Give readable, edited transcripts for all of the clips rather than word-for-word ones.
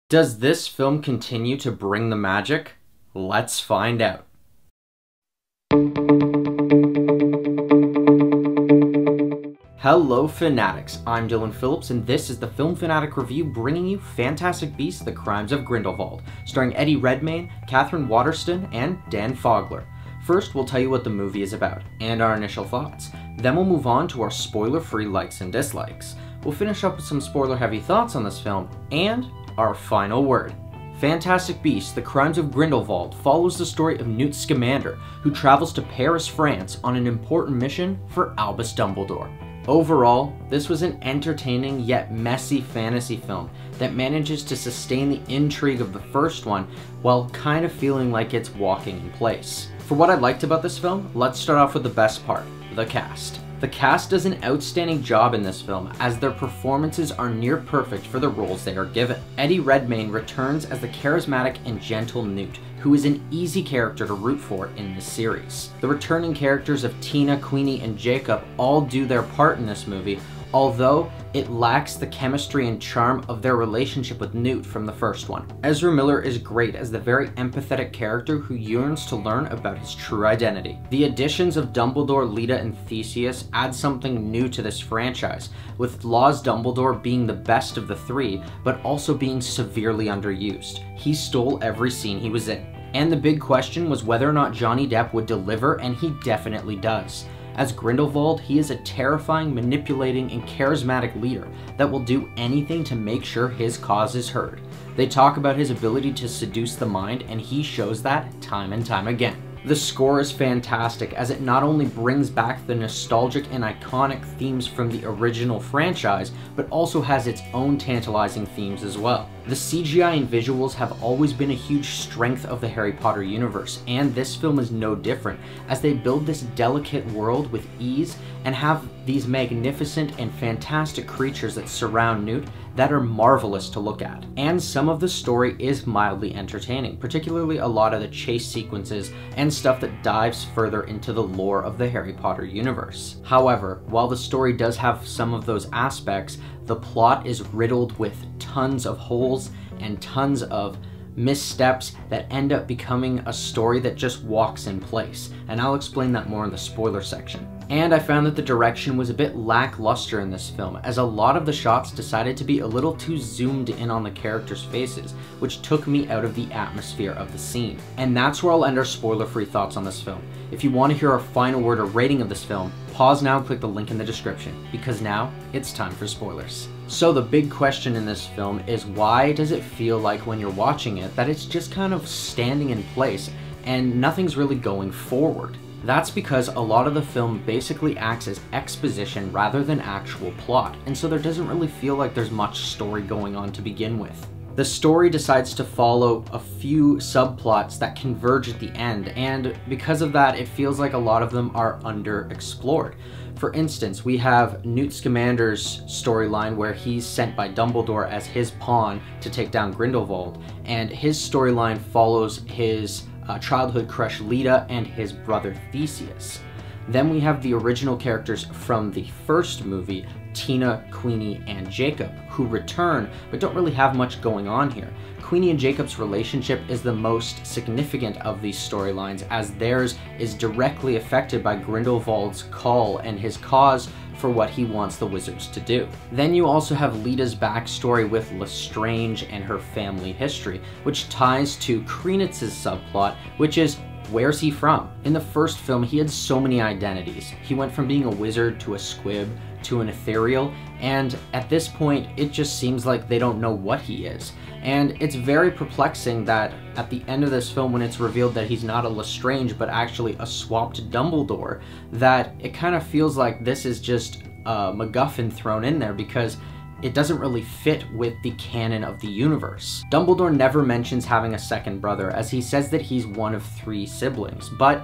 Does this film continue to bring the magic? Let's find out. Hello Fanatics, I'm Dylan Phillips and this is the Film Fanatic Review bringing you Fantastic Beasts: The Crimes of Grindelwald, starring Eddie Redmayne, Katherine, Waterston, and Dan Fogler. First, we'll tell you what the movie is about, and our initial thoughts. Then we'll move on to our spoiler-free likes and dislikes. We'll finish up with some spoiler-heavy thoughts on this film, and our final word. Fantastic Beasts: The Crimes of Grindelwald follows the story of Newt Scamander, who travels to Paris, France on an important mission for Albus Dumbledore. Overall, this was an entertaining yet messy fantasy film that manages to sustain the intrigue of the first one while kind of feeling like it's walking in place. For what I liked about this film, let's start off with the best part, the cast. The cast does an outstanding job in this film, as their performances are near perfect for the roles they are given. Eddie Redmayne returns as the charismatic and gentle Newt, who is an easy character to root for in this series. The returning characters of Tina, Queenie, and Jacob all do their part in this movie, although it lacks the chemistry and charm of their relationship with Newt from the first one. Ezra Miller is great as the very empathetic character who yearns to learn about his true identity. The additions of Dumbledore, Leta, and Theseus add something new to this franchise, with Law's Dumbledore being the best of the three, but also being severely underused. He stole every scene he was in. And the big question was whether or not Johnny Depp would deliver, and he definitely does. As Grindelwald, he is a terrifying, manipulating, and charismatic leader that will do anything to make sure his cause is heard. They talk about his ability to seduce the mind, and he shows that time and time again. The score is fantastic, as it not only brings back the nostalgic and iconic themes from the original franchise, but also has its own tantalizing themes as well. The CGI and visuals have always been a huge strength of the Harry Potter universe, and this film is no different, as they build this delicate world with ease and have these magnificent and fantastic creatures that surround Newt that are marvelous to look at. And some of the story is mildly entertaining, particularly a lot of the chase sequences and stuff that dives further into the lore of the Harry Potter universe. However, while the story does have some of those aspects, the plot is riddled with tons of holes and tons of missteps that end up becoming a story that just walks in place, and I'll explain that more in the spoiler section. And I found that the direction was a bit lackluster in this film, as a lot of the shots decided to be a little too zoomed in on the characters' faces, which took me out of the atmosphere of the scene. And that's where I'll end our spoiler-free thoughts on this film. If you want to hear our final word or rating of this film, pause now and click the link in the description, because now it's time for spoilers. So the big question in this film is, why does it feel like when you're watching it that it's just kind of standing in place and nothing's really going forward? That's because a lot of the film basically acts as exposition rather than actual plot, and so there doesn't really feel like there's much story going on to begin with. The story decides to follow a few subplots that converge at the end, and because of that, it feels like a lot of them are underexplored. For instance, we have Newt Scamander's storyline where he's sent by Dumbledore as his pawn to take down Grindelwald, and his storyline follows his childhood crush Leta and his brother Theseus. Then we have the original characters from the first movie, Tina, Queenie, and Jacob, who return but don't really have much going on here. Queenie and Jacob's relationship is the most significant of these storylines, as theirs is directly affected by Grindelwald's call and his cause for what he wants the wizards to do. Then you also have Leta's backstory with Lestrange and her family history, which ties to Kreenitz's subplot, which is, where's he from? In the first film, he had so many identities. He went from being a wizard to a squib to an ethereal, and at this point, it just seems like they don't know what he is. And it's very perplexing that at the end of this film, when it's revealed that he's not a Lestrange, but actually a swapped Dumbledore, that it kind of feels like this is just a MacGuffin thrown in there, because it doesn't really fit with the canon of the universe. Dumbledore never mentions having a second brother, as he says that he's one of 3 siblings. But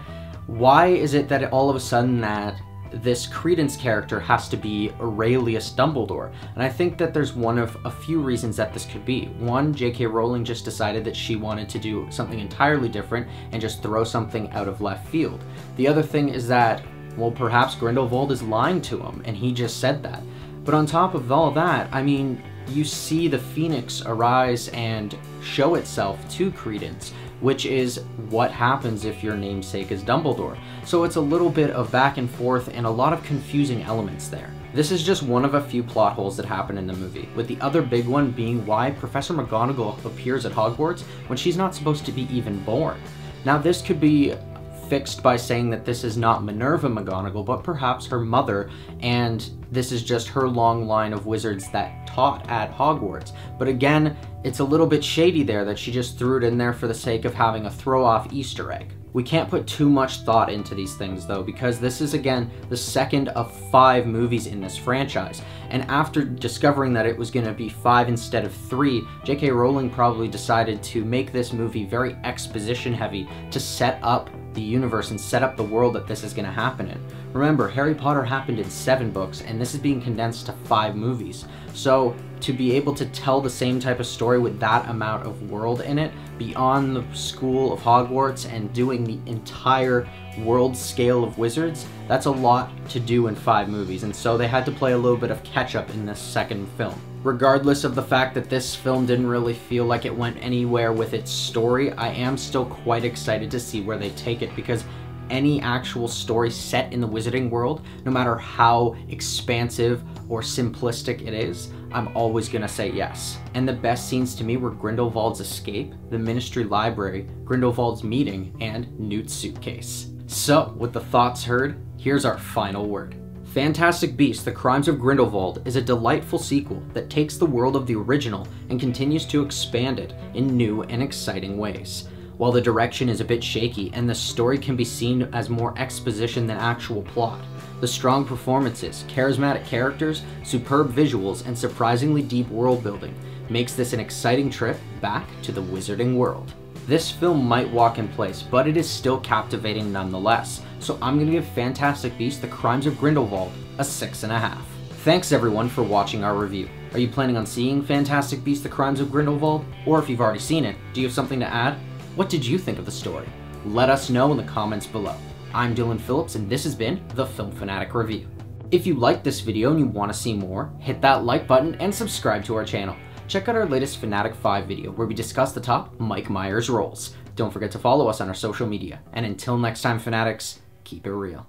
why is it that all of a sudden that this Credence character has to be Aurelius Dumbledore? And I think that there's one of a few reasons that this could be. One, J.K. Rowling just decided that she wanted to do something entirely different and just throw something out of left field. The other thing is that, well, perhaps Grindelwald is lying to him, and he just said that. But on top of all that, I mean, you see the Phoenix arise and show itself to Credence, which is what happens if your namesake is Dumbledore. So it's a little bit of back and forth and a lot of confusing elements there. This is just one of a few plot holes that happen in the movie, with the other big one being why Professor McGonagall appears at Hogwarts when she's not supposed to be even born. Now this could be fixed by saying that this is not Minerva McGonagall, but perhaps her mother, and this is just her long line of wizards that taught at Hogwarts. But again, it's a little bit shady there that she just threw it in there for the sake of having a throw-off Easter egg. We can't put too much thought into these things though, because this is again the second of 5 movies in this franchise. And after discovering that it was going to be 5 instead of 3, J.K. Rowling probably decided to make this movie very exposition heavy to set up the universe and set up the world that this is going to happen in. Remember, Harry Potter happened in 7 books, and this is being condensed to 5 movies. So to be able to tell the same type of story with that amount of world in it, beyond the school of Hogwarts and doing the entire world scale of wizards, that's a lot to do in 5 movies, and so they had to play a little bit of catch up in this second film. Regardless of the fact that this film didn't really feel like it went anywhere with its story, I am still quite excited to see where they take it, because any actual story set in the wizarding world, no matter how expansive or simplistic it is, I'm always gonna say yes. And the best scenes to me were Grindelwald's escape, the Ministry Library, Grindelwald's meeting, and Newt's suitcase. So, with the thoughts heard, here's our final word. Fantastic Beasts: The Crimes of Grindelwald is a delightful sequel that takes the world of the original and continues to expand it in new and exciting ways. While the direction is a bit shaky and the story can be seen as more exposition than actual plot, the strong performances, charismatic characters, superb visuals, and surprisingly deep world building makes this an exciting trip back to the wizarding world. This film might walk in place, but it is still captivating nonetheless, so I'm going to give Fantastic Beasts: The Crimes of Grindelwald a 6.5. Thanks everyone for watching our review. Are you planning on seeing Fantastic Beasts: The Crimes of Grindelwald? Or if you've already seen it, do you have something to add? What did you think of the story? Let us know in the comments below. I'm Dylan Phillips, and this has been the Film Fanatic Review. If you liked this video and you want to see more, hit that like button and subscribe to our channel. Check out our latest Fanatic 5 video where we discuss the top Mike Myers roles. Don't forget to follow us on our social media. And until next time, Fanatics, keep it real.